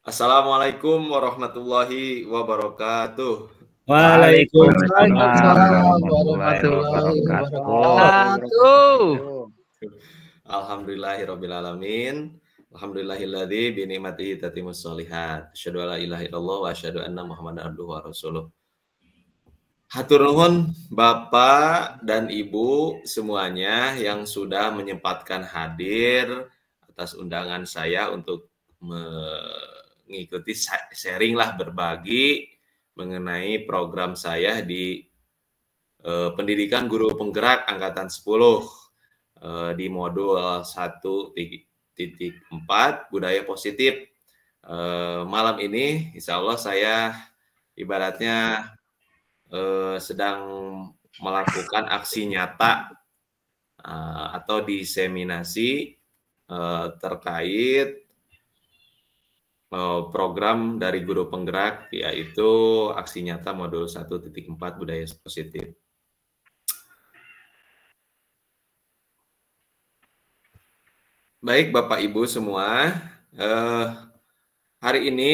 Assalamualaikum warahmatullahi wabarakatuh. Waalaikumsalam warahmatullahi wabarakatuh. Alhamdulillahirrabbilalamin. Alhamdulillahilladzi bi ni'matihi tatimmus sholihat. Asyhadu an la ilaha illallah wa asyhadu anna Muhammadan abduhu wa rasuluh. Hatur nuhun Bapak dan Ibu semuanya yang sudah menyempatkan hadir atas undangan saya untuk mengikuti sharing lah, berbagi mengenai program saya di Pendidikan Guru Penggerak Angkatan 10 di modul 1.4 Budaya Positif. Malam ini insya Allah saya ibaratnya sedang melakukan aksi nyata atau diseminasi terkait program dari Guru Penggerak, yaitu aksi nyata modul 1.4 Budaya Positif. Baik Bapak Ibu semua, hari ini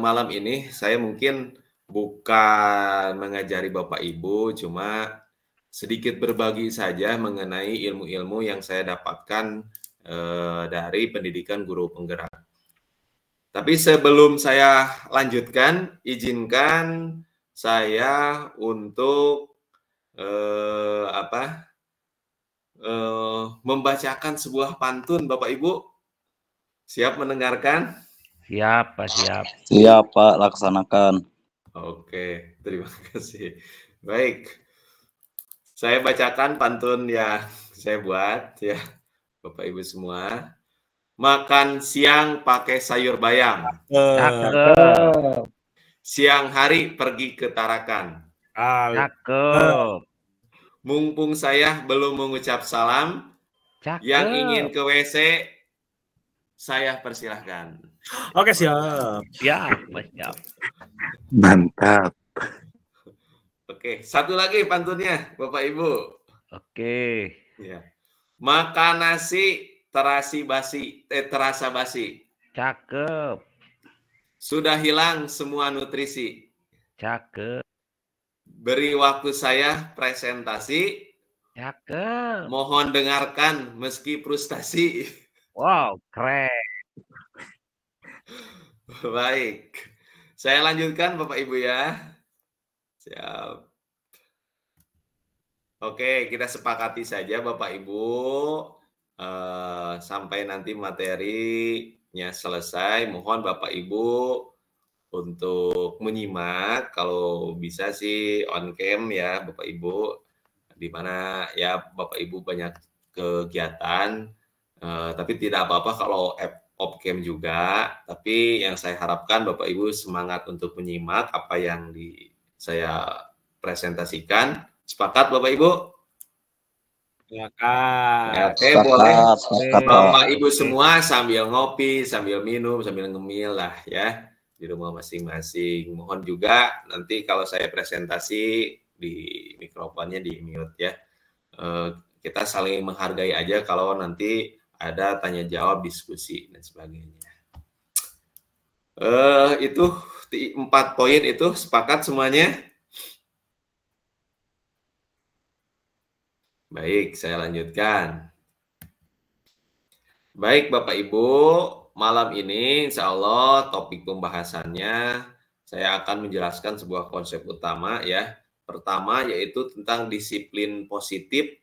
malam ini saya mungkin bukan mengajari Bapak Ibu, cuma sedikit berbagi saja mengenai ilmu-ilmu yang saya dapatkan dari pendidikan Guru Penggerak. Tapi sebelum saya lanjutkan, izinkan saya untuk membacakan sebuah pantun, Bapak Ibu. Siap mendengarkan? Siap, Pak, siap. Siap, Pak, laksanakan. Oke, terima kasih. Baik, saya bacakan pantun yang saya buat ya, Bapak Ibu semua. Makan siang pakai sayur bayam. Cakep. Siang hari pergi ke Tarakan. Cakep. Mumpung saya belum mengucap salam, Cakep. yang ingin ke WC, saya persilahkan. Oke, siap. Siap, siap. Mantap. Oke, satu lagi pantunnya, Bapak Ibu. Oke. Ya. Makan nasi terasa basi. Cakep. Sudah hilang semua nutrisi. Cakep. Beri waktu saya presentasi. Cakep. Mohon dengarkan meski frustasi. Wow, keren. Baik. Saya lanjutkan Bapak Ibu ya. Siap. Oke, kita sepakati saja Bapak Ibu. Sampai nanti materinya selesai, mohon Bapak Ibu untuk menyimak. Kalau bisa sih on cam ya Bapak Ibu, di mana ya Bapak Ibu banyak kegiatan, tapi tidak apa-apa kalau off cam juga. Tapi yang saya harapkan Bapak Ibu semangat untuk menyimak apa yang saya presentasikan. Sepakat Bapak Ibu? Ya, oke, boleh. Bapak Ibu semua sambil ngopi, sambil minum, sambil ngemil lah ya di rumah masing-masing. Mohon juga nanti kalau saya presentasi di mikrofonnya di mute ya. Kita saling menghargai aja kalau nanti ada tanya jawab, diskusi dan sebagainya. Itu 4 poin itu sepakat semuanya? Baik, saya lanjutkan. Baik Bapak Ibu, malam ini insya Allah topik pembahasannya saya akan menjelaskan sebuah konsep utama ya. Pertama yaitu tentang disiplin positif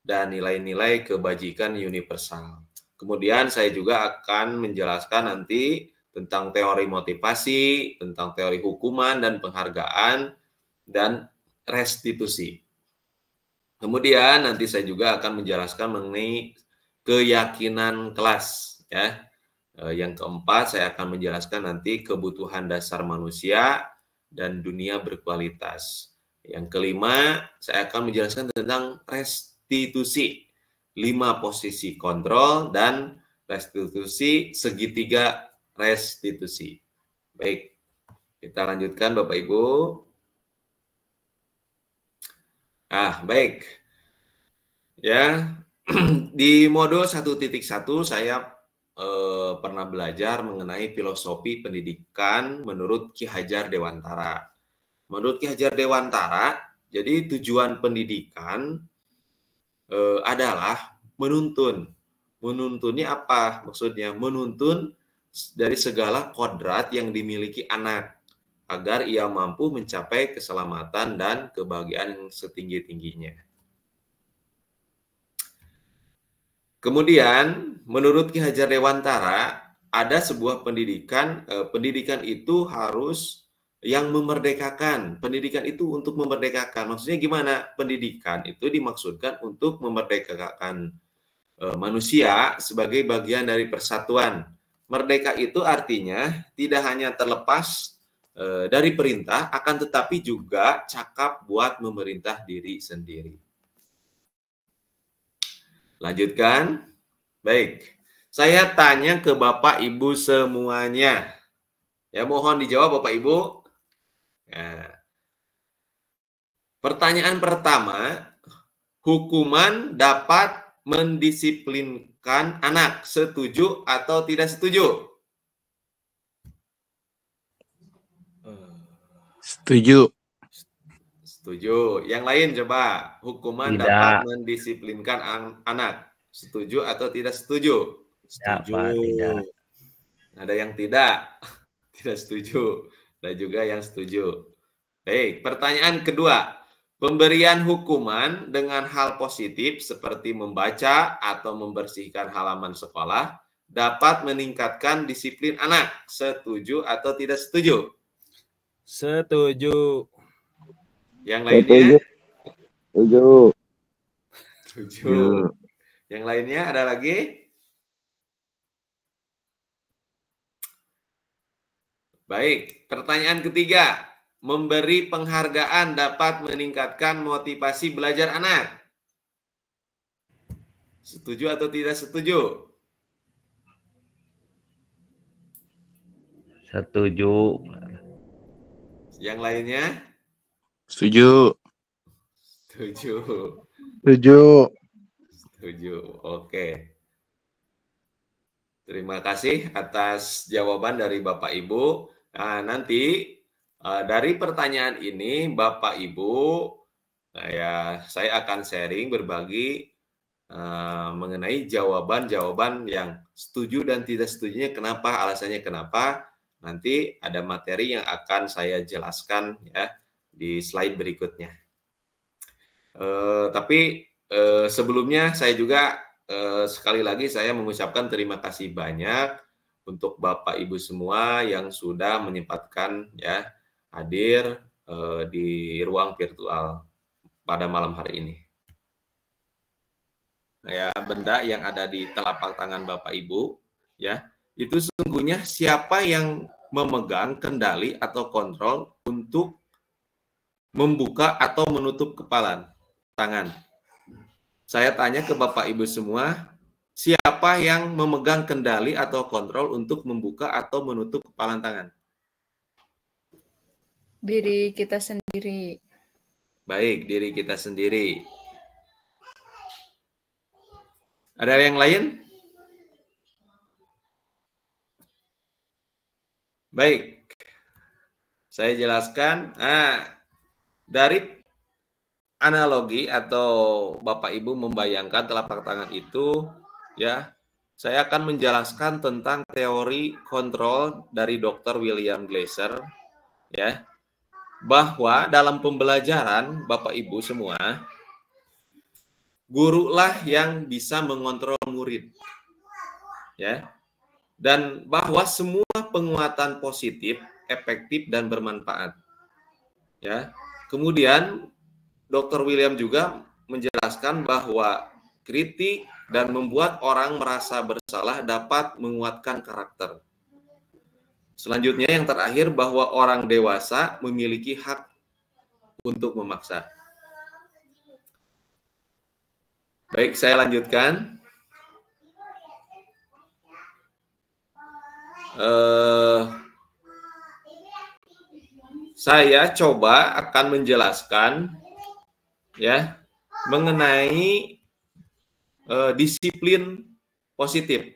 dan nilai-nilai kebajikan universal. Kemudian saya juga akan menjelaskan nanti tentang teori motivasi, tentang teori hukuman dan penghargaan, dan restitusi. Kemudian nanti saya juga akan menjelaskan mengenai keyakinan kelas ya. Yang keempat saya akan menjelaskan nanti kebutuhan dasar manusia dan dunia berkualitas. Yang kelima saya akan menjelaskan tentang restitusi, 5 posisi kontrol dan restitusi segitiga restitusi. Baik, kita lanjutkan Bapak Ibu. Baik. Ya, di modul 1.1 saya pernah belajar mengenai filosofi pendidikan menurut Ki Hajar Dewantara. Menurut Ki Hajar Dewantara, jadi tujuan pendidikan adalah menuntun. Menuntunnya apa? Maksudnya menuntun dari segala kodrat yang dimiliki anak agar ia mampu mencapai keselamatan dan kebahagiaan yang setinggi-tingginya. Kemudian, menurut Ki Hajar Dewantara, ada sebuah pendidikan, pendidikan itu harus yang memerdekakan. Pendidikan itu untuk memerdekakan. Maksudnya gimana? Pendidikan itu dimaksudkan untuk memerdekakan manusia sebagai bagian dari persatuan. Merdeka itu artinya tidak hanya terlepas dari perintah, akan tetapi juga cakap buat memerintah diri sendiri. Lanjutkan. Baik. Saya tanya ke Bapak Ibu semuanya. Ya, mohon dijawab Bapak Ibu. Nah, pertanyaan pertama, hukuman dapat mendisiplinkan anak, setuju atau tidak setuju? Setuju. Setuju. Yang lain coba, hukuman Tidak. dapat mendisiplinkan anak, setuju atau tidak setuju? Tidak, Pak, tidak. Ada yang tidak setuju. Ada juga yang setuju. Baik, pertanyaan kedua. Pemberian hukuman dengan hal positif seperti membaca atau membersihkan halaman sekolah dapat meningkatkan disiplin anak. Setuju atau tidak setuju? Setuju. Yang lainnya? Setuju. Setuju. Yang lainnya ada lagi? Baik, pertanyaan ketiga. Memberi penghargaan dapat meningkatkan motivasi belajar anak. Setuju atau tidak setuju? Setuju. Yang lainnya? Setuju. Setuju. Setuju. Setuju. Oke. Terima kasih atas jawaban dari Bapak Ibu. Nah, nanti dari pertanyaan ini Bapak Ibu, saya akan sharing berbagi mengenai jawaban-jawaban yang setuju dan tidak setujunya, kenapa, alasannya kenapa. Nanti ada materi yang akan saya jelaskan ya di slide berikutnya. Tapi sebelumnya saya juga sekali lagi saya mengucapkan terima kasih banyak untuk Bapak Ibu semua yang sudah menyempatkan ya hadir di ruang virtual pada malam hari ini. Ya, benda yang ada di telapak tangan Bapak Ibu ya, itu sesungguhnya siapa yang memegang kendali atau kontrol untuk membuka atau menutup kepalan tangan. Saya tanya ke Bapak Ibu semua, siapa yang memegang kendali atau kontrol untuk membuka atau menutup kepalan tangan? Diri kita sendiri. Baik, diri kita sendiri. Ada yang lain? Baik, saya jelaskan. Dari analogi atau Bapak Ibu membayangkan telapak tangan itu, ya, saya akan menjelaskan tentang teori kontrol dari Dr. William Glasser, ya, bahwa dalam pembelajaran Bapak Ibu semua, gurulah yang bisa mengontrol murid, ya, dan bahwa semua penguatan positif, efektif dan bermanfaat, ya. Kemudian Dr. William juga menjelaskan bahwa kritik dan membuat orang merasa bersalah dapat menguatkan karakter. Selanjutnya yang terakhir bahwa orang dewasa memiliki hak untuk memaksa. Baik, saya lanjutkan. Saya coba akan menjelaskan ya mengenai disiplin positif.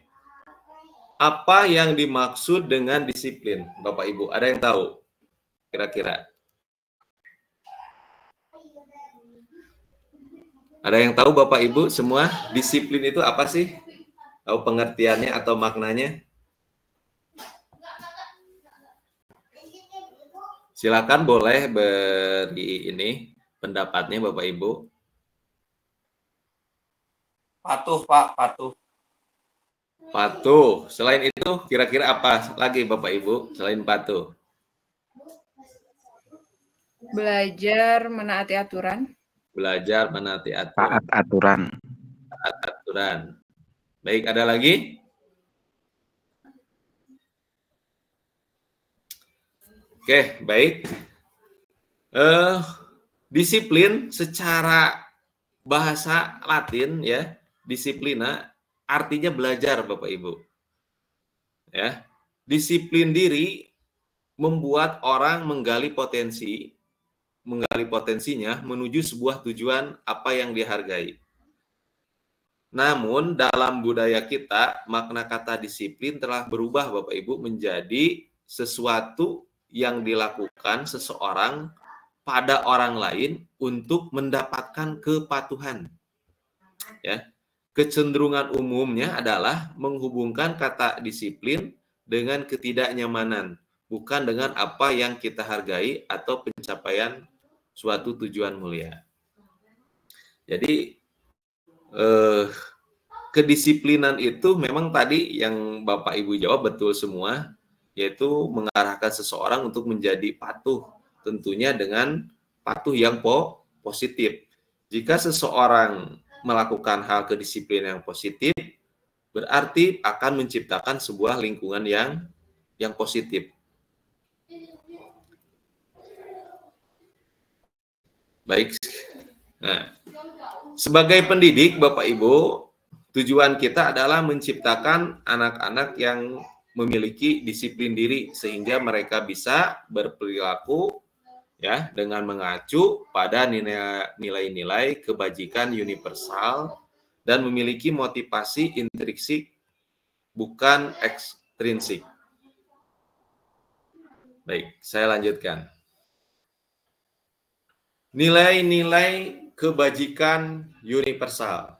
Apa yang dimaksud dengan disiplin, Bapak Ibu? Ada yang tahu? Kira-kira? Ada yang tahu Bapak Ibu semua? Disiplin itu apa sih? Tahu pengertiannya atau maknanya? Silakan boleh beri ini pendapatnya Bapak Ibu. Patuh, Pak, patuh. Patuh. Selain itu, kira-kira apa lagi Bapak Ibu selain patuh? Belajar menaati aturan. Belajar menaati aturan. Taat aturan. Taat aturan. Baik, ada lagi? Oke, baik. Disiplin secara bahasa Latin ya, disiplina artinya belajar Bapak Ibu. Ya. Disiplin diri membuat orang menggali potensinya menuju sebuah tujuan apa yang dihargai. Namun dalam budaya kita makna kata disiplin telah berubah Bapak Ibu menjadi sesuatu yang dilakukan seseorang pada orang lain untuk mendapatkan kepatuhan. Ya. Kecenderungan umumnya adalah menghubungkan kata disiplin dengan ketidaknyamanan, bukan dengan apa yang kita hargai atau pencapaian suatu tujuan mulia. Jadi kedisiplinan itu memang tadi yang Bapak Ibu jawab betul semua, yaitu mengarahkan seseorang untuk menjadi patuh, tentunya dengan patuh yang positif. Jika seseorang melakukan hal kedisiplinan yang positif, berarti akan menciptakan sebuah lingkungan yang positif. Baik. Nah, sebagai pendidik, Bapak Ibu, tujuan kita adalah menciptakan anak-anak yang memiliki disiplin diri sehingga mereka bisa berperilaku ya dengan mengacu pada nilai-nilai kebajikan universal dan memiliki motivasi intrinsik bukan ekstrinsik. Baik, saya lanjutkan. Nilai-nilai kebajikan universal.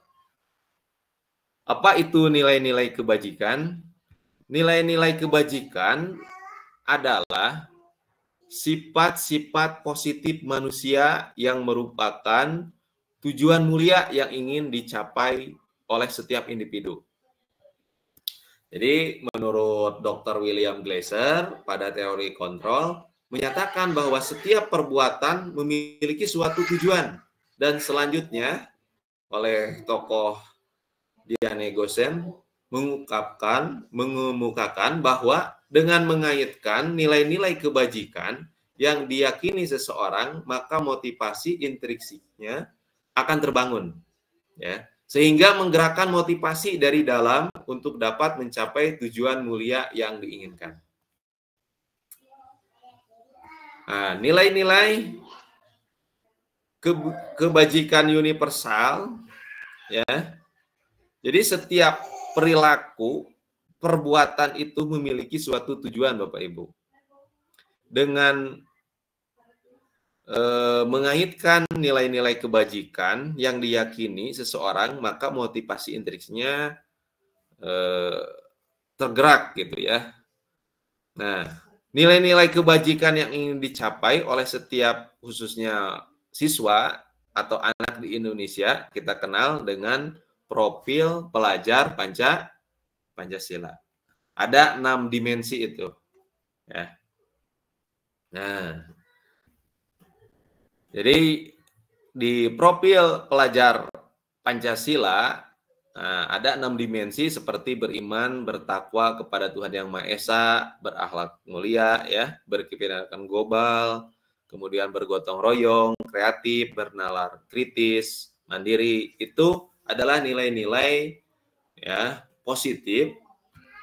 Apa itu nilai-nilai kebajikan? Nilai-nilai kebajikan adalah sifat-sifat positif manusia yang merupakan tujuan mulia yang ingin dicapai oleh setiap individu. Jadi menurut Dr. William Glasser pada teori kontrol menyatakan bahwa setiap perbuatan memiliki suatu tujuan dan selanjutnya oleh tokoh Diane Gosen mengemukakan bahwa dengan mengaitkan nilai-nilai kebajikan yang diyakini seseorang, maka motivasi intrinsiknya akan terbangun, ya, sehingga menggerakkan motivasi dari dalam untuk dapat mencapai tujuan mulia yang diinginkan. Nah, nilai-nilai kebajikan universal, ya. Jadi setiap perilaku, perbuatan itu memiliki suatu tujuan, Bapak Ibu. Dengan mengaitkan nilai-nilai kebajikan yang diyakini seseorang, maka motivasi intrinsiknya tergerak gitu ya. Nah, nilai-nilai kebajikan yang ingin dicapai oleh setiap khususnya siswa atau anak di Indonesia kita kenal dengan profil pelajar Pancasila. Ada 6 dimensi itu. Ya. Nah, jadi di profil pelajar Pancasila ada 6 dimensi seperti beriman, bertakwa kepada Tuhan Yang Maha Esa, berakhlak mulia, ya, berkepiawaian global, kemudian bergotong royong, kreatif, bernalar kritis, mandiri. Itu adalah nilai-nilai ya positif,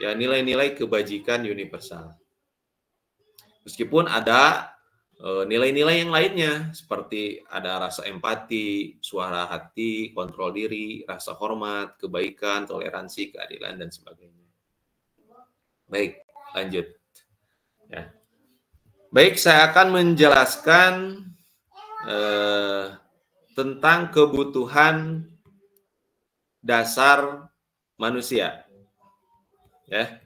ya nilai-nilai kebajikan universal. Meskipun ada nilai-nilai yang lainnya seperti ada rasa empati, suara hati, kontrol diri, rasa hormat, kebaikan, toleransi, keadilan dan sebagainya. Baik, lanjut. Ya. Baik, saya akan menjelaskan tentang kebutuhan dasar manusia. Ya.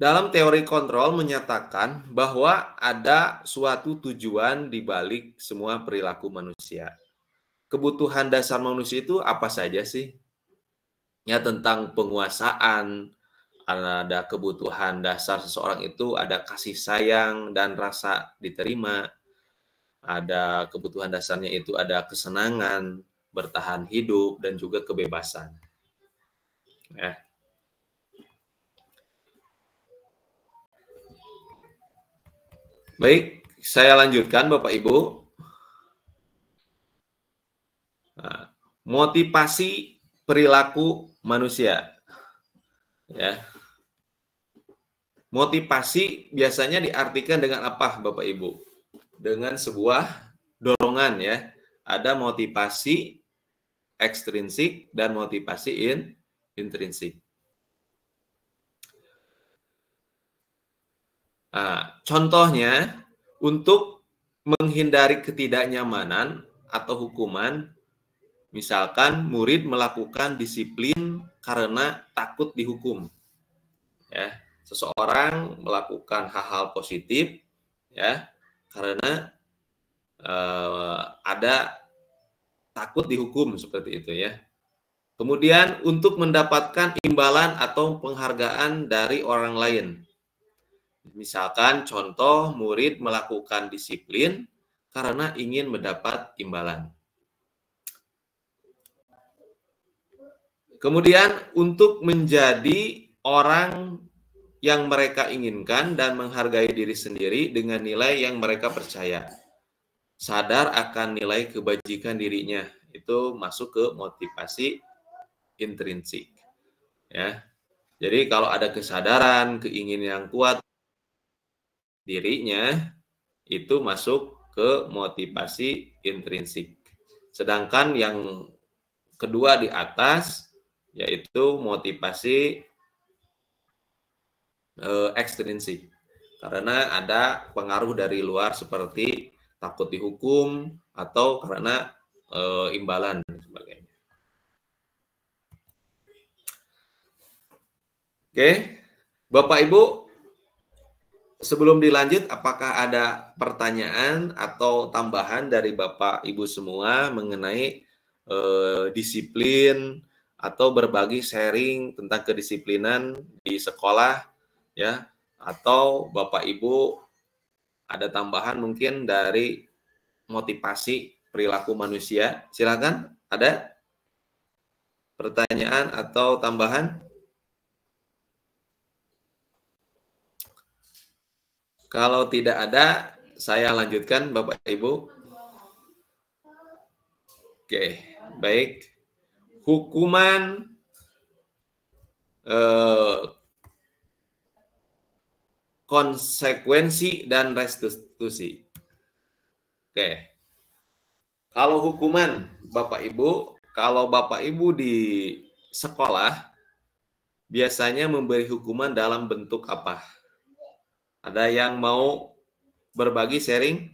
Dalam teori kontrol menyatakan bahwa ada suatu tujuan di balik semua perilaku manusia. Kebutuhan dasar manusia itu apa saja sih? Ya, tentang penguasaan, ada kebutuhan dasar seseorang itu ada kasih sayang dan rasa diterima. Ada kebutuhan dasarnya itu ada kesenangan, bertahan hidup, dan juga kebebasan. Ya. Baik, saya lanjutkan Bapak Ibu. Nah, motivasi perilaku manusia. Ya. Motivasi biasanya diartikan dengan apa Bapak Ibu? Dengan sebuah dorongan ya. Ada motivasi ekstrinsik dan motivasi intrinsik. Nah, contohnya untuk menghindari ketidaknyamanan atau hukuman, misalkan murid melakukan disiplin karena takut dihukum. Ya, seseorang melakukan hal-hal positif ya karena ada takut dihukum seperti itu ya. Kemudian untuk mendapatkan imbalan atau penghargaan dari orang lain. Misalkan contoh murid melakukan disiplin karena ingin mendapat imbalan. Kemudian untuk menjadi orang yang mereka inginkan dan menghargai diri sendiri dengan nilai yang mereka percaya. Sadar akan nilai kebajikan dirinya. Itu masuk ke motivasi intrinsik. Ya. Jadi kalau ada kesadaran, keinginan yang kuat dirinya, itu masuk ke motivasi intrinsik. Sedangkan yang kedua di atas, yaitu motivasi ekstrinsik. Karena ada pengaruh dari luar seperti takut dihukum atau karena imbalan dan sebagainya. Oke, Bapak Ibu, sebelum dilanjut, apakah ada pertanyaan atau tambahan dari Bapak Ibu semua mengenai disiplin atau berbagi sharing tentang kedisiplinan di sekolah ya, atau Bapak Ibu ada tambahan mungkin dari motivasi perilaku manusia? Silakan, ada pertanyaan atau tambahan? Kalau tidak ada, saya lanjutkan Bapak Ibu. Oke, baik. Hukuman konsekuensi dan restitusi. Oke. Kalau hukuman Bapak Ibu, kalau Bapak Ibu di sekolah biasanya memberi hukuman dalam bentuk apa? Ada yang mau berbagi sharing?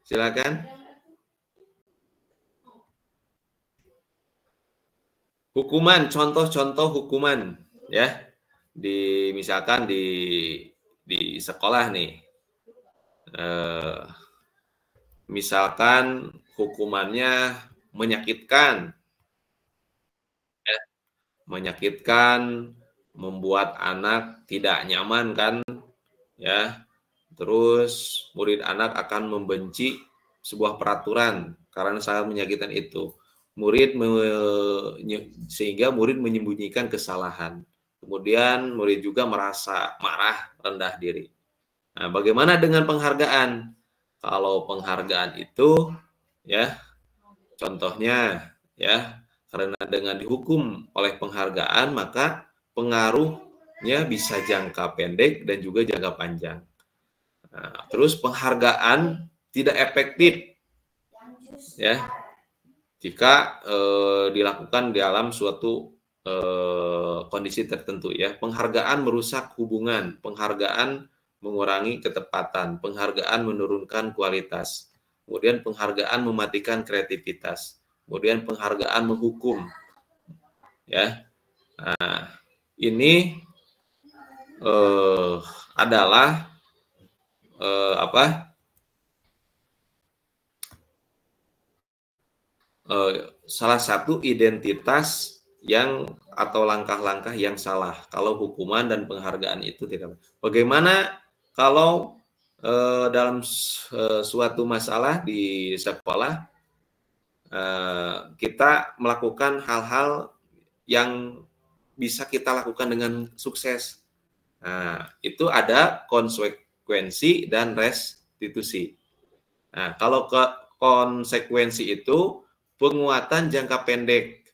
Silakan. Hukuman, contoh-contoh hukuman ya. Misalkan di sekolah nih. Misalkan hukumannya menyakitkan. Ya. Menyakitkan, membuat anak tidak nyaman kan ya. Terus murid anak akan membenci sebuah peraturan karena sangat menyakitkan itu. Sehingga murid menyembunyikan kesalahan. Kemudian murid juga merasa marah, rendah diri. Nah, bagaimana dengan penghargaan? Kalau penghargaan itu ya contohnya ya, karena dengan dihukum oleh penghargaan maka pengaruhnya bisa jangka pendek dan juga jangka panjang. Nah, terus penghargaan tidak efektif ya. jika dilakukan dalam suatu kondisi tertentu ya. Penghargaan merusak hubungan, penghargaan mengurangi ketepatan, penghargaan menurunkan kualitas, kemudian penghargaan mematikan kreativitas, kemudian penghargaan menghukum ya. Nah, ini adalah salah satu identitas yang atau langkah-langkah yang salah kalau hukuman dan penghargaan itu tidak. Bagaimana kalau dalam suatu masalah di sekolah kita melakukan hal-hal yang bisa kita lakukan dengan sukses? Nah, itu ada konsekuensi dan restitusi. Nah, kalau konsekuensi itu penguatan jangka pendek,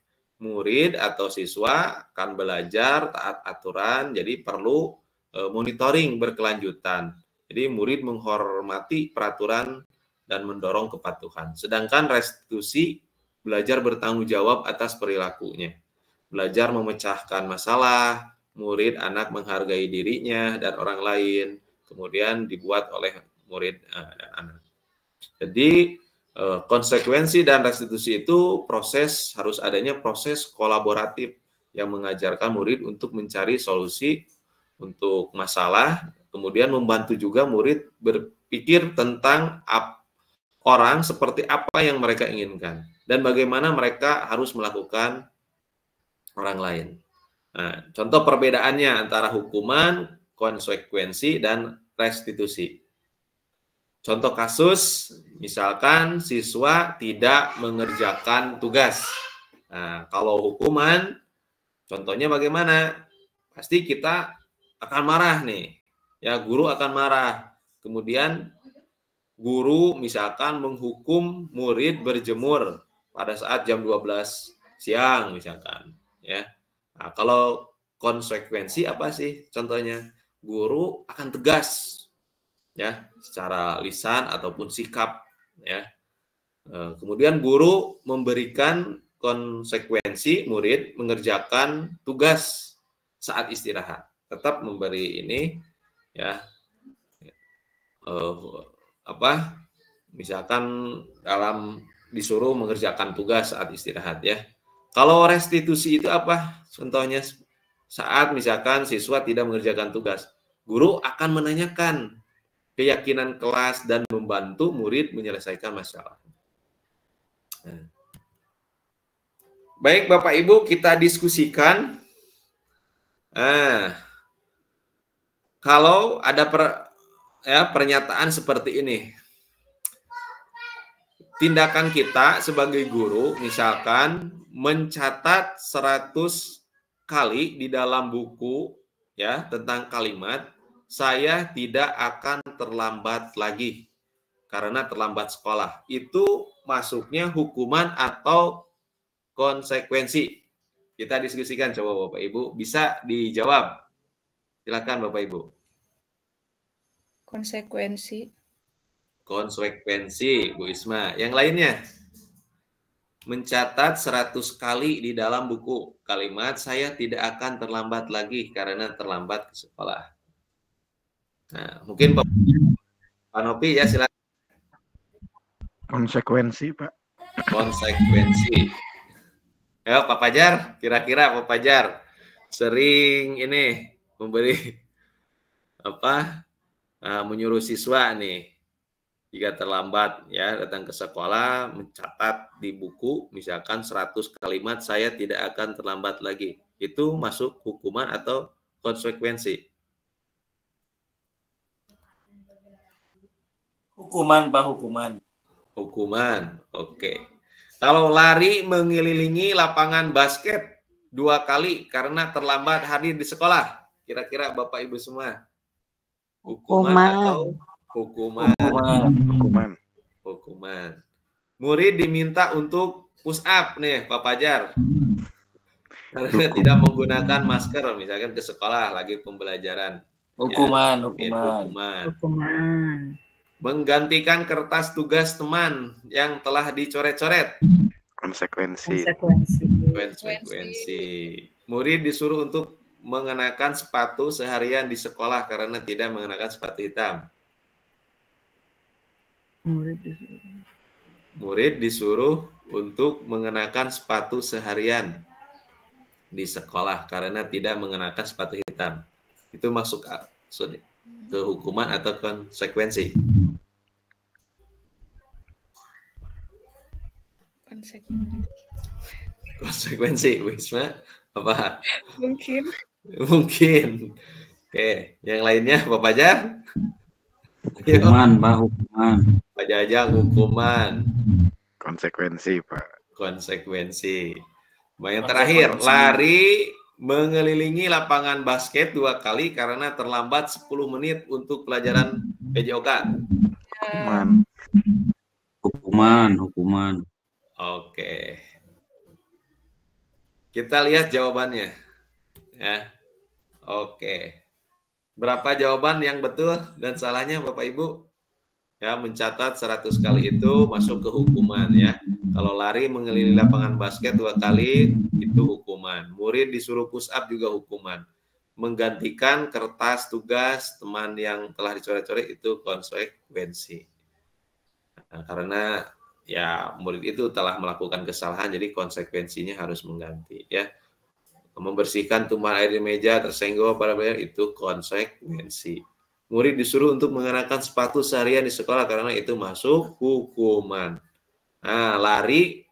murid atau siswa akan belajar taat aturan, jadi perlu monitoring berkelanjutan. Jadi murid menghormati peraturan dan mendorong kepatuhan. Sedangkan restitusi belajar bertanggung jawab atas perilakunya. Belajar memecahkan masalah, murid anak menghargai dirinya dan orang lain, kemudian dibuat oleh murid dan anak. Jadi konsekuensi dan restitusi itu harus adanya proses kolaboratif yang mengajarkan murid untuk mencari solusi untuk masalah, kemudian membantu juga murid berpikir tentang orang seperti apa yang mereka inginkan dan bagaimana mereka harus melakukan orang lain. Nah, contoh perbedaannya antara hukuman, konsekuensi, dan restitusi. Contoh kasus, misalkan siswa tidak mengerjakan tugas. Nah, kalau hukuman, contohnya bagaimana? Pasti kita akan marah nih. Ya, guru akan marah. Kemudian guru misalkan menghukum murid berjemur pada saat jam 12 siang misalkan, ya. Nah, kalau konsekuensi apa sih? Contohnya, guru akan tegas ya, secara lisan ataupun sikap ya. Kemudian guru memberikan konsekuensi murid mengerjakan tugas saat istirahat. Tetap memberi ini ya, misalkan dalam disuruh mengerjakan tugas saat istirahat ya. Kalau restitusi itu apa? Contohnya saat misalkan siswa tidak mengerjakan tugas, guru akan menanyakan keyakinan kelas dan membantu murid menyelesaikan masalah. Nah. Baik Bapak Ibu, kita diskusikan. Kalau ada pernyataan seperti ini, tindakan kita sebagai guru misalkan mencatat 100 kali di dalam buku ya tentang kalimat saya tidak akan terlambat lagi karena terlambat sekolah. Itu masuknya hukuman atau konsekuensi? Kita diskusikan, coba Bapak Ibu. Bisa dijawab. Silakan Bapak Ibu. Konsekuensi. Konsekuensi, Bu Isma. Yang lainnya? Mencatat 100 kali di dalam buku kalimat saya tidak akan terlambat lagi karena terlambat ke sekolah. Nah, mungkin Pak Nopi ya silakan. Konsekuensi, Pak. Konsekuensi. Ya, Pak Fajar, kira-kira Pak Fajar sering ini memberi menyuruh siswa nih jika terlambat ya datang ke sekolah mencatat di buku misalkan 100 kalimat saya tidak akan terlambat lagi. Itu masuk hukuman atau konsekuensi? Hukuman, Pak, hukuman. Hukuman, oke. Kalau lari mengelilingi lapangan basket 2 kali karena terlambat hadir di sekolah, kira-kira Bapak Ibu semua, hukuman atau hukuman? Hukuman. Murid diminta untuk push up nih, Pak Fajar, karena tidak menggunakan masker, misalkan ke sekolah lagi pembelajaran. Hukuman. Menggantikan kertas tugas teman yang telah dicoret-coret. Konsekuensi. Konsekuensi. Murid disuruh untuk mengenakan sepatu seharian di sekolah karena tidak mengenakan sepatu hitam. Murid disuruh untuk mengenakan sepatu seharian di sekolah karena tidak mengenakan sepatu hitam. Itu masuk ke hukuman atau konsekuensi? Konsekuensi, Wisma. Apa? Mungkin. Oke, yang lainnya Pak Fajar? Hukuman, Pak, hukuman. Pak Jajang, hukuman. Konsekuensi, Pak. Konsekuensi. Yang terakhir, lari mengelilingi lapangan basket 2 kali karena terlambat 10 menit untuk pelajaran PJOK. Hukuman. Oke. Kita lihat jawabannya. Ya. Oke. Berapa jawaban yang betul dan salahnya Bapak Ibu? Ya, mencatat 100 kali itu masuk ke hukuman ya. Kalau lari mengelilingi lapangan basket 2 kali itu hukuman. Murid disuruh push up juga hukuman. Menggantikan kertas tugas teman yang telah dicoret-coret itu konsekuensi. Nah, karena ya murid itu telah melakukan kesalahan, jadi konsekuensinya harus mengganti ya. Membersihkan tumpahan air di meja tersenggol pada belajar itu konsekuensi. Murid disuruh untuk mengenakan sepatu seharian di sekolah karena itu masuk hukuman. Nah, lari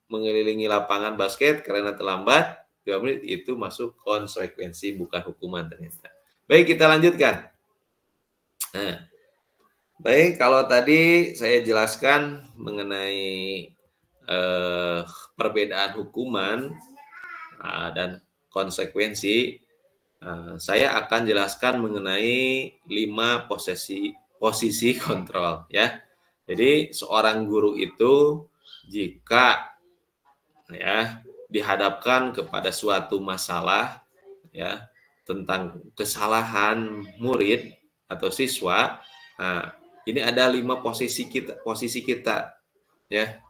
mengelilingi lapangan basket karena terlambat 2 menit itu masuk konsekuensi, bukan hukuman ternyata. Baik, kita lanjutkan. Nah, baik, kalau tadi saya jelaskan mengenai perbedaan hukuman dan konsekuensi, saya akan jelaskan mengenai 5 posisi kontrol ya. Jadi seorang guru itu jika ya dihadapkan kepada suatu masalah ya tentang kesalahan murid atau siswa, nah, ini ada 5 posisi kita ya.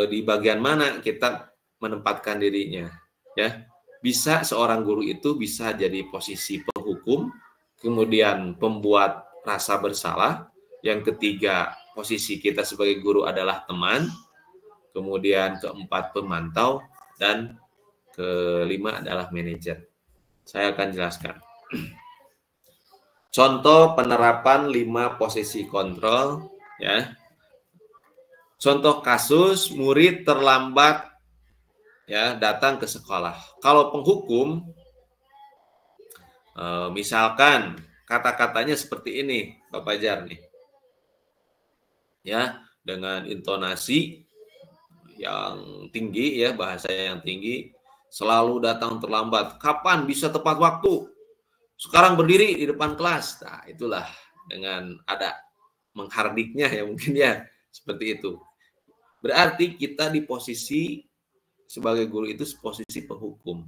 Di bagian mana kita menempatkan dirinya ya. Bisa seorang guru itu bisa jadi posisi penghukum, kemudian pembuat rasa bersalah, yang ketiga posisi kita sebagai guru adalah teman, kemudian keempat pemantau, dan kelima adalah manajer. Saya akan jelaskan. Contoh penerapan 5 posisi kontrol ya. Contoh kasus murid terlambat ya datang ke sekolah. Kalau penghukum misalkan kata-katanya seperti ini Pak Fajar nih. Ya, dengan intonasi yang tinggi ya, bahasa yang tinggi, selalu datang terlambat. Kapan bisa tepat waktu? Sekarang berdiri di depan kelas. Nah, itulah dengan ada menghardiknya ya mungkin ya, seperti itu. Berarti kita di posisi sebagai guru itu posisi penghukum.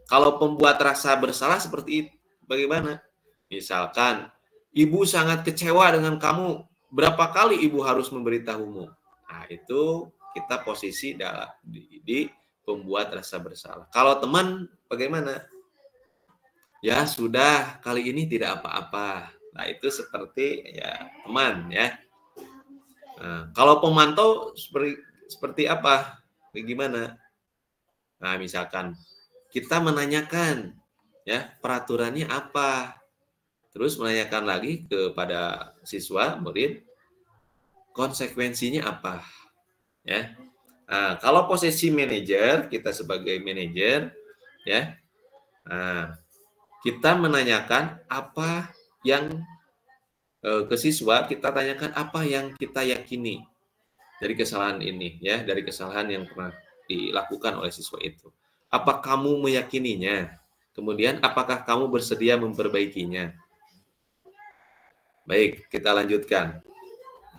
Kalau pembuat rasa bersalah seperti itu, bagaimana? Misalkan, ibu sangat kecewa dengan kamu. Berapa kali ibu harus memberitahumu? Nah, itu kita posisi di pembuat rasa bersalah. Kalau teman, bagaimana? Ya, sudah, kali ini tidak apa-apa. Nah, itu seperti ya teman ya. Nah, kalau pemantau seperti apa? Bagaimana? Nah, misalkan kita menanyakan ya peraturannya apa, terus menanyakan lagi kepada siswa murid konsekuensinya apa, ya. Nah, kalau posisi manajer, kita sebagai manajer, ya, nah, kita menanyakan apa yang ke siswa, kita tanyakan apa yang kita yakini dari kesalahan ini, ya, dari kesalahan yang pernah dilakukan oleh siswa itu. Apa kamu meyakininya? Kemudian apakah kamu bersedia memperbaikinya? Baik, kita lanjutkan.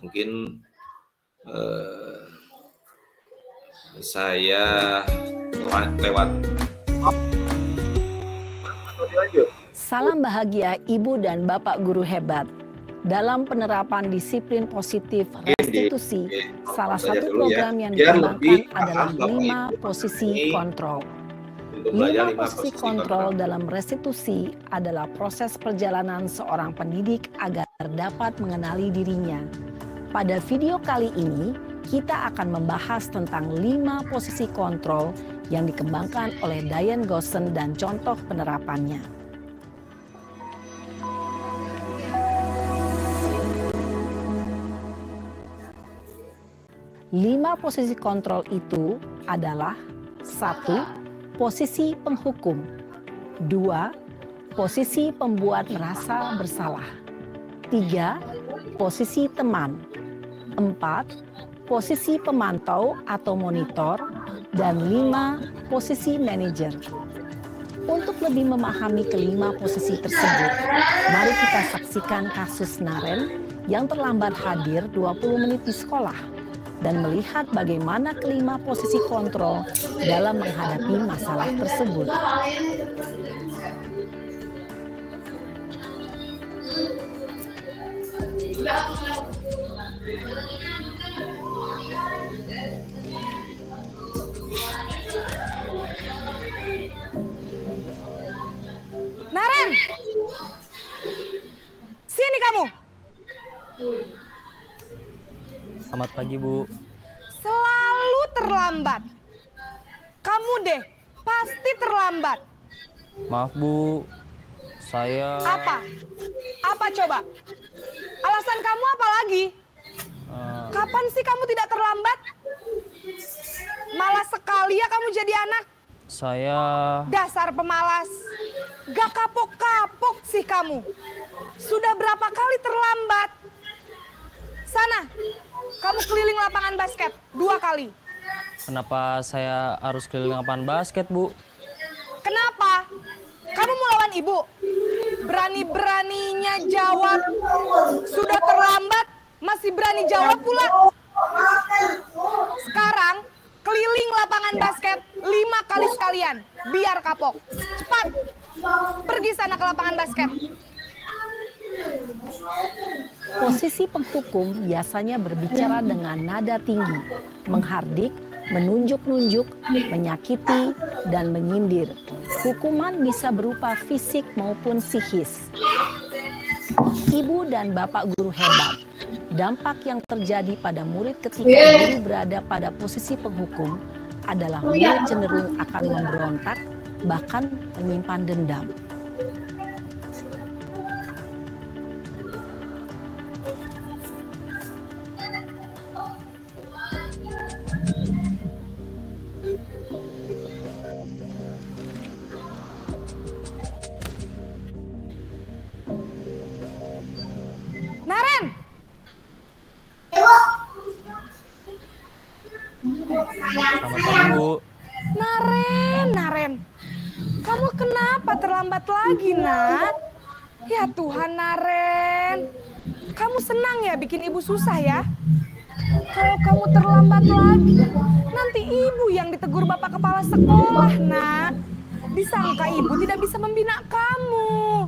Mungkin saya lewat. Salam bahagia Ibu dan Bapak guru hebat. Dalam penerapan disiplin positif restitusi, salah satu dulu program yang Biar dikembangkan lebih adalah paham, Bapak 5 Ibu, posisi ini kontrol. untuk belajar 5 posisi kontrol dalam restitusi adalah proses perjalanan seorang pendidik agar dapat mengenali dirinya. Pada video kali ini, kita akan membahas tentang 5 posisi kontrol yang dikembangkan oleh Diane Gosson dan contoh penerapannya. Lima posisi kontrol itu adalah 1. Posisi penghukum. 2. Posisi pembuat merasa bersalah. 3. Posisi teman. 4. Posisi pemantau atau monitor. Dan 5. Posisi manajer. Untuk lebih memahami kelima posisi tersebut, mari kita saksikan kasus Naren yang terlambat hadir 20 menit di sekolah dan melihat bagaimana kelima posisi kontrol dalam menghadapi masalah tersebut. Naren! Sini kamu! Selamat pagi, Bu. Selalu terlambat. Kamu deh, pasti terlambat. Maaf, Bu. Saya... Apa? Apa coba? Alasan kamu apa lagi? Kapan sih kamu tidak terlambat? Malas sekali ya kamu jadi anak. Saya... Dasar pemalas. Gak kapok-kapok sih kamu. Sudah berapa kali terlambat? Sana, kamu keliling lapangan basket 2 kali. Kenapa saya harus keliling lapangan basket, Bu? Kenapa? Kamu mau lawan ibu? Berani-beraninya jawab. Sudah terlambat, masih berani jawab pula. Sekarang, keliling lapangan basket 5 kali sekalian. Biar kapok. Cepat, pergi sana ke lapangan basket. Posisi penghukum biasanya berbicara dengan nada tinggi, menghardik, menunjuk-nunjuk, menyakiti, dan menyindir. Hukuman bisa berupa fisik maupun psikis. Ibu dan bapak guru hebat. Dampak yang terjadi pada murid ketika guru berada pada posisi penghukum adalah murid cenderung akan memberontak, bahkan menyimpan dendam. Naren! Selamat pagi, Bu. Naren. Kamu kenapa terlambat lagi, Nak? Ya Tuhan, Naren. Kamu senang ya bikin ibu susah ya? Kalau kamu terlambat lagi, nanti ibu yang ditegur bapak kepala sekolah, Nak. Disangka ibu tidak bisa membina kamu.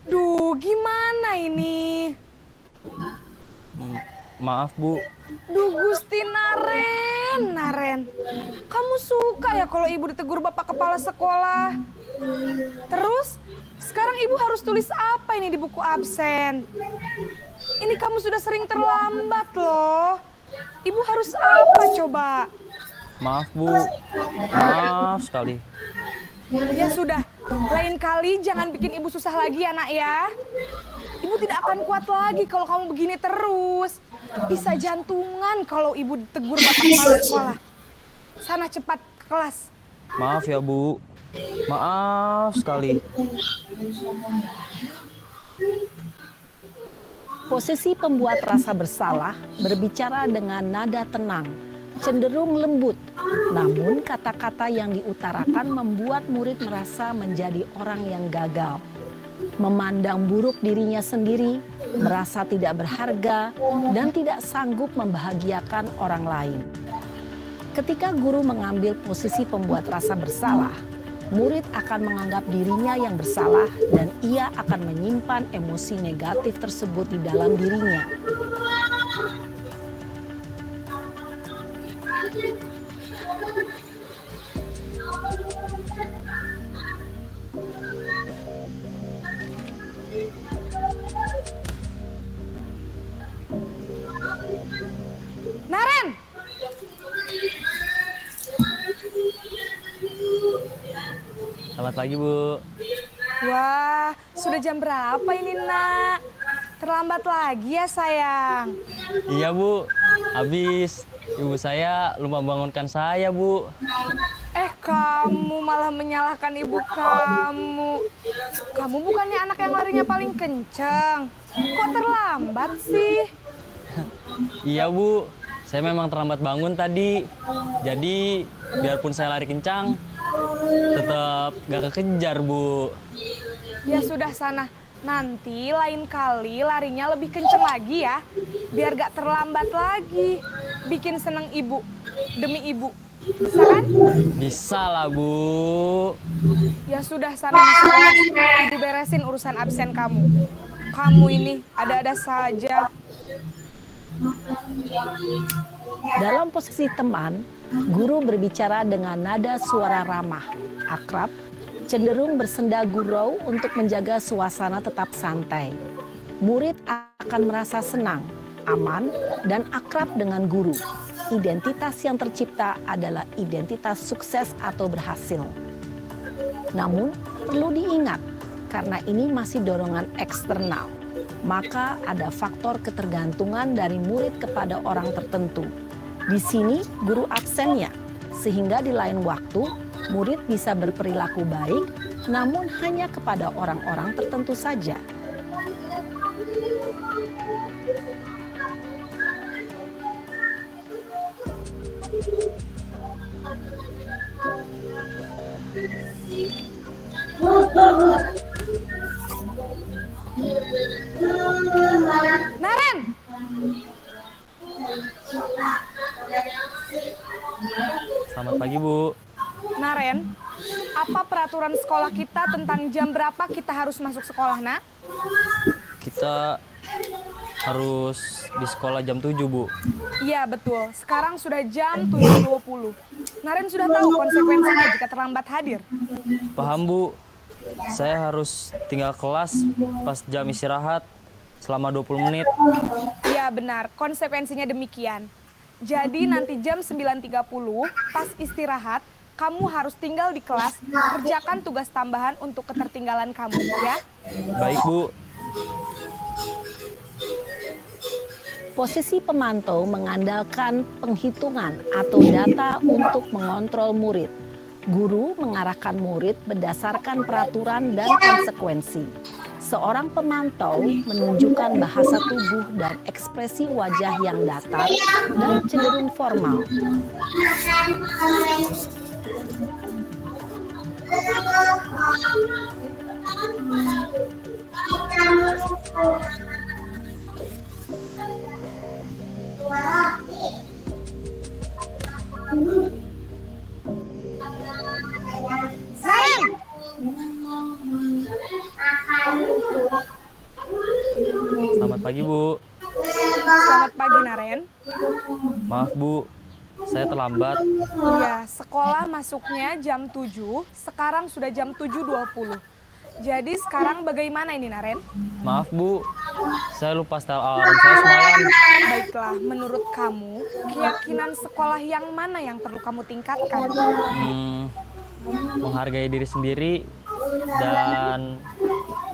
Duh, gimana ini? Maaf, Bu. Duh, Gusti Naren. Kamu suka ya kalau ibu ditegur bapak kepala sekolah? Terus, sekarang ibu harus tulis apa ini di buku absen? Ini kamu sudah sering terlambat loh. Ibu harus apa coba? Maaf, Bu. Maaf sekali. Ya sudah, lain kali jangan bikin ibu susah lagi ya, Nak ya. Ibu tidak akan kuat lagi kalau kamu begini terus. Bisa jantungan kalau ibu ditegur bapak kepala sekolah. Sana cepat ke kelas. Maaf ya, Bu. Maaf sekali. Posisi pembuat rasa bersalah berbicara dengan nada tenang, cenderung lembut. Namun kata-kata yang diutarakan membuat murid merasa menjadi orang yang gagal. Memandang buruk dirinya sendiri, merasa tidak berharga, dan tidak sanggup membahagiakan orang lain. Ketika guru mengambil posisi pembuat rasa bersalah, murid akan menganggap dirinya yang bersalah dan ia akan menyimpan emosi negatif tersebut di dalam dirinya. Naren! Selamat pagi, Bu. Wah, sudah jam berapa ini, Nak? Terlambat lagi ya, sayang. Iya, Bu. Habis ibu saya lupa bangunkan saya, Bu. Kamu malah menyalahkan ibu kamu. Kamu bukannya anak yang larinya paling kenceng. Kok terlambat sih? Iya, Bu. Saya memang terlambat bangun tadi. Jadi, biarpun saya lari kencang, tetap gak kekejar, Bu. Ya sudah sana. Nanti lain kali larinya lebih kenceng lagi ya. Biar gak terlambat lagi. Bikin seneng ibu. Demi ibu. Bisa kan? Bisa lah, Bu. Ya sudah sana. Ibu beresin urusan absen kamu. Kamu ini ada-ada saja. Dalam posisi teman, guru berbicara dengan nada suara ramah, akrab, cenderung bersenda gurau untuk menjaga suasana tetap santai. Murid akan merasa senang, aman, dan akrab dengan guru. Identitas yang tercipta adalah identitas sukses atau berhasil. Namun, perlu diingat, karena ini masih dorongan eksternal, maka ada faktor ketergantungan dari murid kepada orang tertentu. Di sini guru absennya, sehingga di lain waktu murid bisa berperilaku baik, namun hanya kepada orang-orang tertentu saja. Naren! Selamat pagi, Bu. Naren, apa peraturan sekolah kita tentang jam berapa kita harus masuk sekolah, Nak? Kita harus di sekolah jam 7, Bu. Iya, betul. Sekarang sudah jam 7.20. Naren sudah tahu konsekuensinya jika terlambat hadir. Paham, Bu. Saya harus tinggal kelas pas jam istirahat selama 20 menit. Iya, benar. Konsekuensinya demikian. Jadi nanti jam 9.30 pas istirahat, kamu harus tinggal di kelas, kerjakan tugas tambahan untuk ketertinggalan kamu, ya. Baik, Bu. Posisi pemantau mengandalkan penghitungan atau data untuk mengontrol murid. Guru mengarahkan murid berdasarkan peraturan dan konsekuensi. Seorang pemantau menunjukkan bahasa tubuh dan ekspresi wajah yang datar dan cenderung formal. Selamat pagi, Bu. Selamat pagi, Naren. Maaf, Bu. Saya terlambat. Iya, sekolah masuknya jam 7, sekarang sudah jam 7.20. Jadi sekarang bagaimana ini, Naren? Maaf, Bu. Saya lupa setel alarm saya semalam. Baiklah, menurut kamu, keyakinan sekolah yang mana yang perlu kamu tingkatkan? Menghargai diri sendiri dan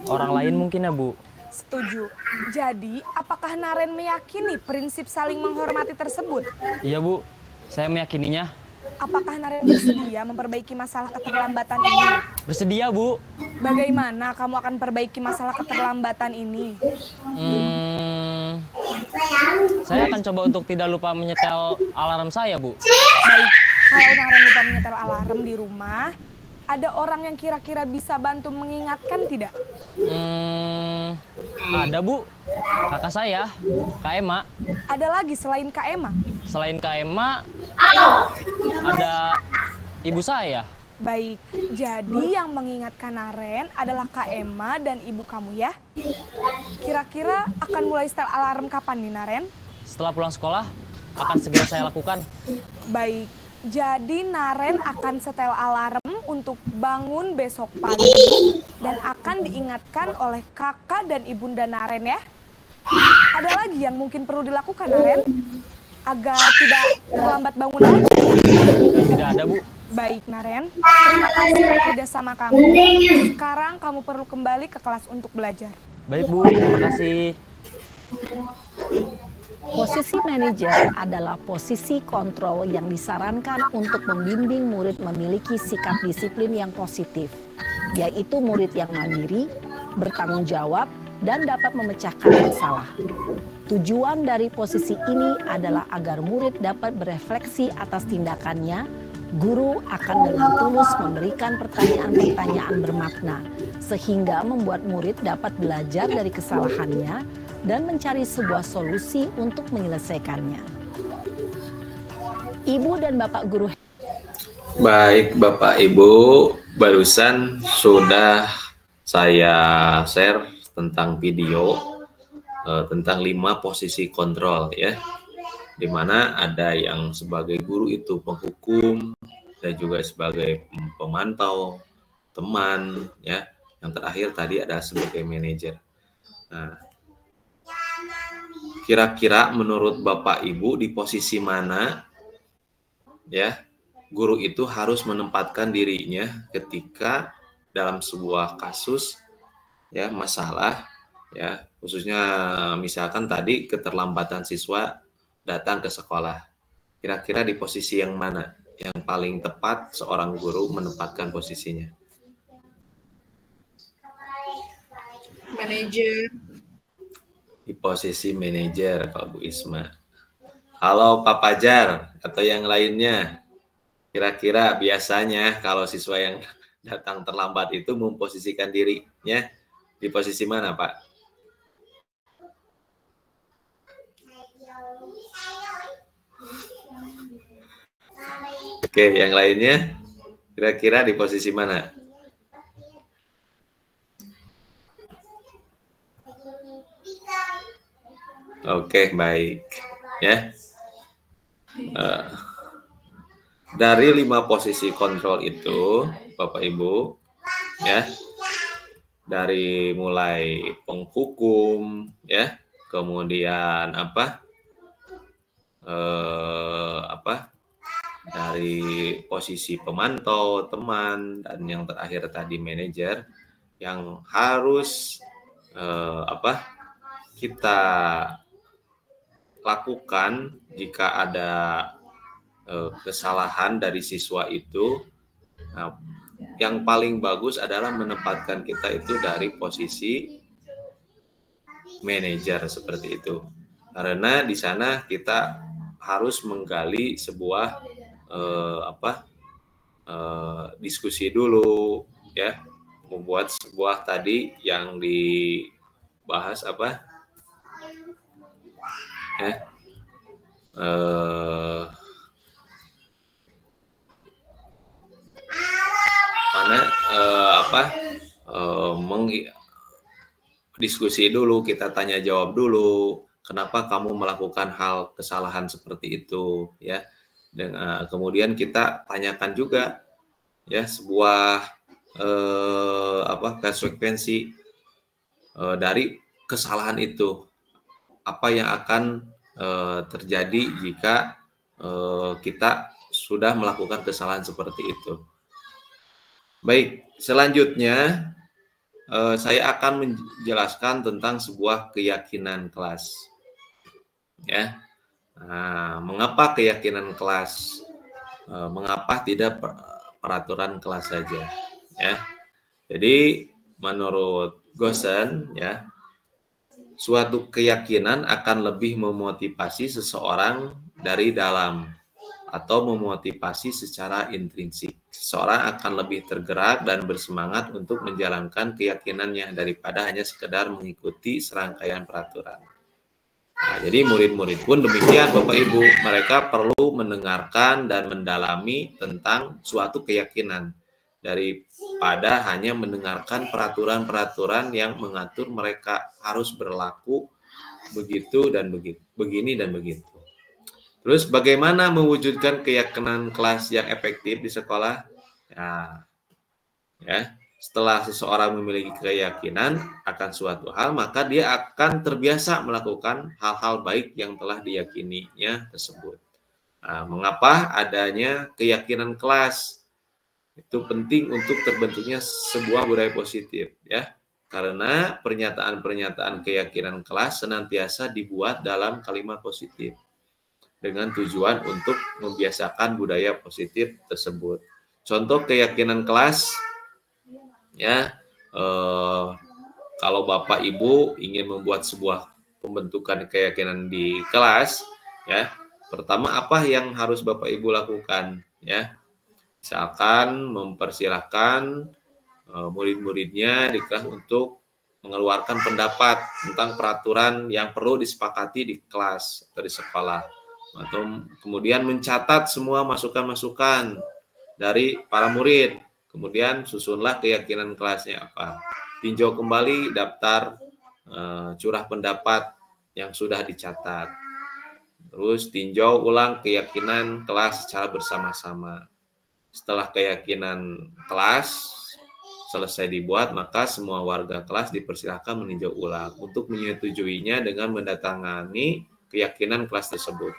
orang lain mungkin ya, Bu. Setuju. Jadi, apakah Naren meyakini prinsip saling menghormati tersebut? Iya, Bu. Saya meyakininya. Apakah Naren bersedia memperbaiki masalah keterlambatan ini? Bersedia, Bu. Bagaimana kamu akan perbaiki masalah keterlambatan ini? Saya akan coba untuk tidak lupa menyetel alarm saya, Bu. Baik, kalau Naren lupa menyetel alarm di rumah, ada orang yang kira-kira bisa bantu mengingatkan tidak? Ada, Bu. Kakak saya, Kak Ema. Ada lagi selain Kak Ema? Selain Kak Ema, ada ibu saya. Baik, jadi yang mengingatkan Naren adalah Kak Emma dan ibu kamu ya. Kira-kira akan mulai setel alarm kapan nih Naren? Setelah pulang sekolah, akan segera saya lakukan. Baik, jadi Naren akan setel alarm untuk bangun besok pagi dan akan diingatkan oleh kakak dan ibunda Naren ya. Ada lagi yang mungkin perlu dilakukan Naren agar tidak terlambat bangun lagi? Tidak ada, Bu. Baik Naren, terima kasih kerja sama kamu. Sekarang kamu perlu kembali ke kelas untuk belajar. Baik, Bu. Terima kasih. Posisi manajer adalah posisi kontrol yang disarankan untuk membimbing murid memiliki sikap disiplin yang positif, yaitu murid yang mandiri, bertanggung jawab, dan dapat memecahkan masalah. Tujuan dari posisi ini adalah agar murid dapat berefleksi atas tindakannya. Guru akan dengan tulus memberikan pertanyaan-pertanyaan bermakna, sehingga membuat murid dapat belajar dari kesalahannya dan mencari sebuah solusi untuk menyelesaikannya. Ibu dan Bapak Guru. Baik, Bapak Ibu, barusan sudah saya share tentang video tentang 5 posisi kontrol ya, di mana ada yang sebagai guru itu penghukum dan juga sebagai pemantau, teman ya, yang terakhir tadi ada sebagai manajer. Nah, kira-kira menurut Bapak Ibu di posisi mana ya guru itu harus menempatkan dirinya ketika dalam sebuah kasus ya, masalah ya, khususnya misalkan tadi keterlambatan siswa datang ke sekolah. Kira-kira di posisi yang mana yang paling tepat seorang guru menempatkan posisinya? Manajer. Di posisi manajer, Pak Bu Isma. Halo Pak Pajar atau yang lainnya. Kira-kira biasanya kalau siswa yang datang terlambat itu memposisikan dirinya di posisi mana, Pak? Oke, yang lainnya kira-kira di posisi mana? Oke, baik. Ya. Dari 5 posisi kontrol itu, Bapak Ibu, ya, dari mulai penghukum, ya, kemudian dari posisi pemantau, teman, dan yang terakhir tadi manajer, yang harus kita lakukan jika ada kesalahan dari siswa itu. Nah, yang paling bagus adalah menempatkan kita itu dari posisi manajer seperti itu, karena di sana kita harus menggali sebuah diskusi dulu ya, membuat sebuah tadi yang dibahas diskusi dulu, kita tanya jawab dulu, kenapa kamu melakukan hal kesalahan seperti itu ya. Dan kemudian kita tanyakan juga ya sebuah konsekuensi dari kesalahan itu, apa yang akan terjadi jika kita sudah melakukan kesalahan seperti itu. Baik, selanjutnya saya akan menjelaskan tentang sebuah keyakinan kelas. Ya, nah, mengapa keyakinan kelas? Mengapa tidak peraturan kelas saja? Ya, jadi menurut Gosen, ya, suatu keyakinan akan lebih memotivasi seseorang dari dalam atau memotivasi secara intrinsik. Seseorang akan lebih tergerak dan bersemangat untuk menjalankan keyakinannya daripada hanya sekedar mengikuti serangkaian peraturan. Nah, jadi murid-murid pun demikian, Bapak Ibu. Mereka perlu mendengarkan dan mendalami tentang suatu keyakinan. daripada hanya mendengarkan peraturan-peraturan yang mengatur mereka harus berlaku begitu dan begitu, begini dan begitu. Terus bagaimana mewujudkan keyakinan kelas yang efektif di sekolah? Ya, setelah seseorang memiliki keyakinan akan suatu hal, maka dia akan terbiasa melakukan hal-hal baik yang telah diyakininya tersebut. Nah, mengapa adanya keyakinan kelas? Itu penting untuk terbentuknya sebuah budaya positif, ya. Karena pernyataan-pernyataan keyakinan kelas senantiasa dibuat dalam kalimat positif dengan tujuan untuk membiasakan budaya positif tersebut. Contoh keyakinan kelas, ya, kalau Bapak Ibu ingin membuat sebuah pembentukan keyakinan di kelas, ya, pertama apa yang harus Bapak Ibu lakukan, ya? Misalkan mempersilahkan murid-muridnya di kelas untuk mengeluarkan pendapat tentang peraturan yang perlu disepakati di kelas atau di sekolah, atau kemudian mencatat semua masukan-masukan dari para murid. Kemudian susunlah keyakinan kelasnya apa. Tinjau kembali daftar curah pendapat yang sudah dicatat. Terus tinjau ulang keyakinan kelas secara bersama-sama. Setelah keyakinan kelas selesai dibuat, maka semua warga kelas dipersilahkan meninjau ulang untuk menyetujuinya dengan mendatangani keyakinan kelas tersebut,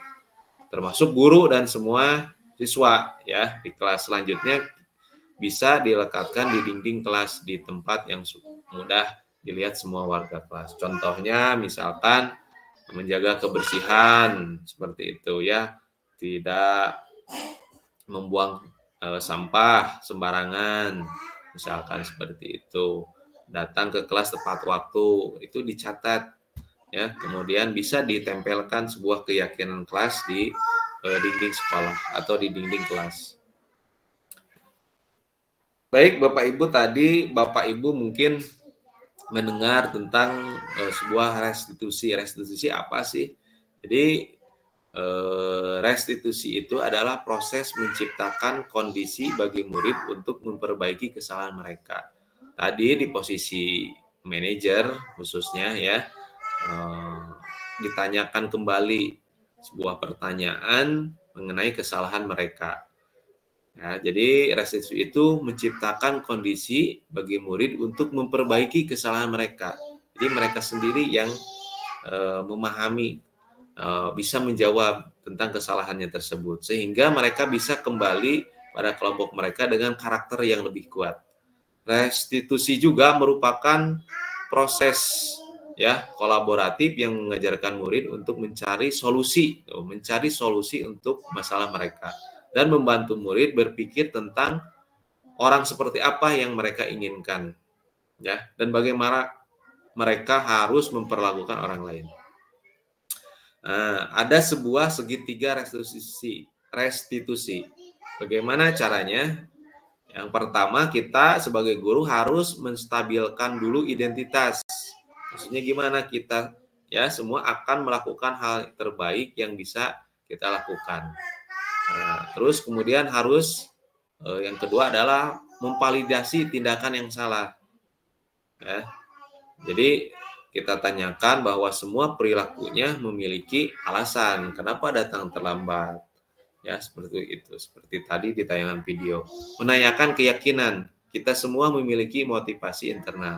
termasuk guru dan semua siswa, ya. Di kelas selanjutnya bisa dilekatkan di dinding kelas di tempat yang mudah dilihat semua warga kelas. Contohnya misalkan menjaga kebersihan seperti itu, ya, tidak membuang sampah sembarangan, misalkan seperti itu. Datang ke kelas tepat waktu, itu dicatat, ya. Kemudian bisa ditempelkan sebuah keyakinan kelas di dinding sekolah atau di dinding kelas. Baik, Bapak Ibu, tadi Bapak Ibu mungkin mendengar tentang sebuah restitusi. Restitusi apa sih? Jadi restitusi itu adalah proses menciptakan kondisi bagi murid untuk memperbaiki kesalahan mereka. Tadi di posisi manajer khususnya, ya, ditanyakan kembali sebuah pertanyaan mengenai kesalahan mereka. Ya, jadi restitusi itu menciptakan kondisi bagi murid untuk memperbaiki kesalahan mereka. Jadi mereka sendiri yang memahami, bisa menjawab tentang kesalahannya tersebut, sehingga mereka bisa kembali pada kelompok mereka dengan karakter yang lebih kuat. Restitusi juga merupakan proses, ya, kolaboratif yang mengajarkan murid untuk mencari solusi untuk masalah mereka dan membantu murid berpikir tentang orang seperti apa yang mereka inginkan, ya, dan bagaimana mereka harus memperlakukan orang lain. Ada sebuah segitiga restitusi. Bagaimana caranya? Yang pertama, kita sebagai guru harus menstabilkan dulu identitas. Maksudnya gimana? Kita, ya, semua akan melakukan hal terbaik yang bisa kita lakukan. Terus kemudian harus yang kedua adalah memvalidasi tindakan yang salah. Ya. Jadi kita tanyakan bahwa semua perilakunya memiliki alasan kenapa datang terlambat. Ya, seperti itu. Seperti tadi di tayangan video. Menanyakan keyakinan. Kita semua memiliki motivasi internal.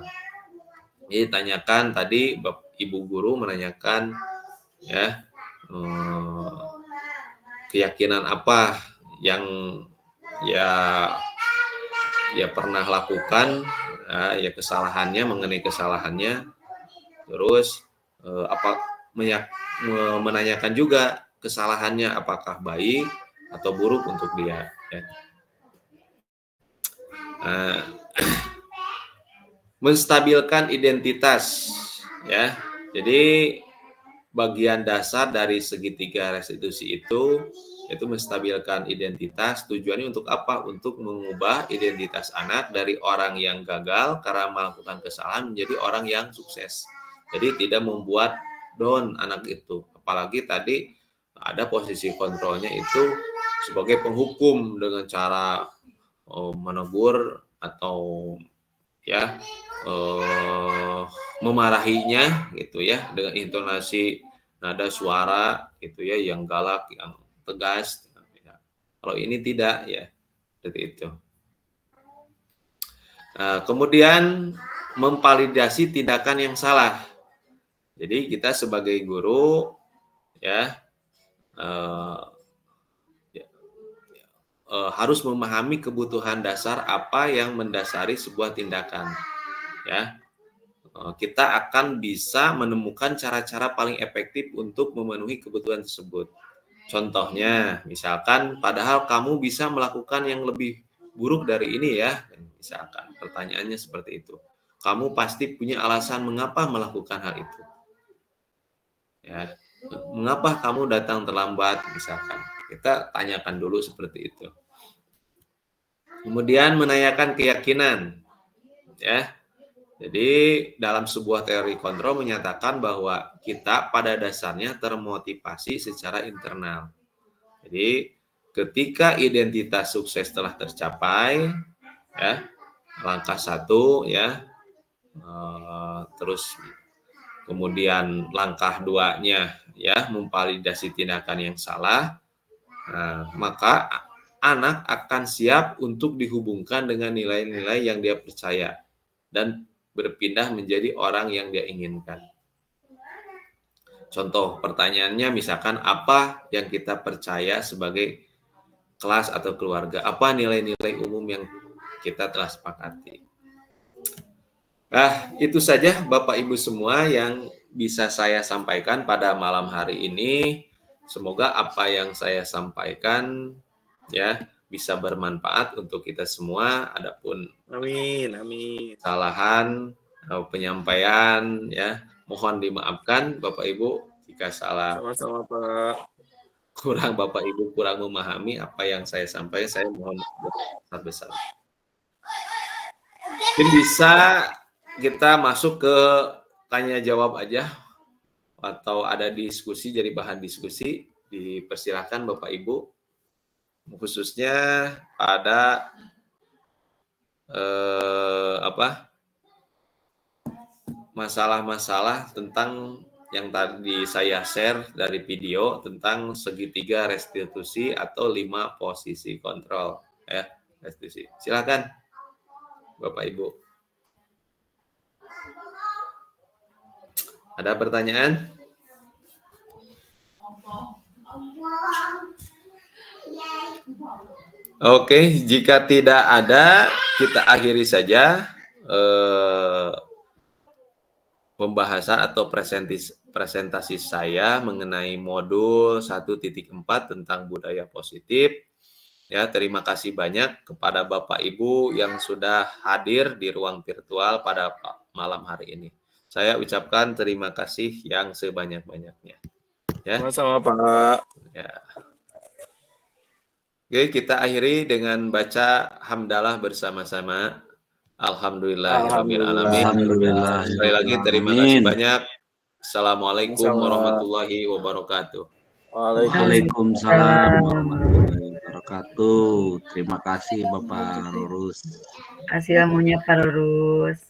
Jadi tanyakan tadi Ibu guru menanyakan, ya, keyakinan apa yang ya pernah lakukan, ya kesalahannya, mengenai kesalahannya. Terus menanyakan juga kesalahannya apakah baik atau buruk untuk dia, ya. Menstabilkan identitas, ya. Jadi bagian dasar dari segitiga restitusi itu menstabilkan identitas. Tujuannya untuk apa? Untuk mengubah identitas anak dari orang yang gagal karena melakukan kesalahan menjadi orang yang sukses. Jadi tidak membuat down anak itu. Apalagi tadi ada posisi kontrolnya itu sebagai penghukum dengan cara menegur atau ya memarahinya gitu ya dengan intonasi nada suara gitu ya yang galak, yang tegas. Kalau ini tidak ya seperti itu. Kemudian memvalidasi tindakan yang salah. Jadi kita sebagai guru ya harus memahami kebutuhan dasar apa yang mendasari sebuah tindakan. Ya, kita akan bisa menemukan cara-cara paling efektif untuk memenuhi kebutuhan tersebut. Contohnya, misalkan padahal kamu bisa melakukan yang lebih buruk dari ini ya. Misalkan pertanyaannya seperti itu. Kamu pasti punya alasan mengapa melakukan hal itu. Ya, mengapa kamu datang terlambat misalkan. Kita tanyakan dulu seperti itu. Kemudian menanyakan keyakinan. Ya. Jadi dalam sebuah teori kontrol menyatakan bahwa kita pada dasarnya termotivasi secara internal. Jadi ketika identitas sukses telah tercapai, ya langkah 1 ya, terus kemudian langkah 2-nya ya memvalidasi tindakan yang salah, maka anak akan siap untuk dihubungkan dengan nilai-nilai yang dia percaya dan berpindah menjadi orang yang dia inginkan. Contoh pertanyaannya misalkan apa yang kita percaya sebagai kelas atau keluarga, apa nilai-nilai umum yang kita telah sepakati. Nah, itu saja Bapak Ibu semua yang bisa saya sampaikan pada malam hari ini. Semoga apa yang saya sampaikan ya bisa bermanfaat untuk kita semua. Adapun Amin. kesalahan penyampaian ya mohon dimaafkan Bapak Ibu jika salah. Sama-sama Pak. Kurang Bapak Ibu kurang memahami apa yang saya sampaikan, saya mohon besar-besar. Mungkin bisa kita masuk ke tanya jawab aja atau ada diskusi jadi bahan diskusi, dipersilahkan Bapak Ibu. Khususnya pada masalah-masalah tentang yang tadi saya share dari video tentang segitiga restitusi atau 5 posisi kontrol ya restitusi. Silakan Bapak Ibu. Ada pertanyaan? Oke, jika tidak ada, kita akhiri saja pembahasan atau presentasi saya mengenai modul 1.4 tentang budaya positif. Ya, terima kasih banyak kepada Bapak Ibu yang sudah hadir di ruang virtual pada malam hari ini. Saya ucapkan terima kasih yang sebanyak-banyaknya. Ya. Sama-sama Pak. Ya. Oke, kita akhiri dengan baca hamdalah bersama-sama. Alhamdulillahirrahmanirrahim. Alhamdulillah. Sekali lagi terima kasih banyak. Assalamualaikum warahmatullahi wabarakatuh. Waalaikumsalam warahmatullahi wabarakatuh. Terima kasih Bapak Rurus. Kasih ilmunya Pak Rurus.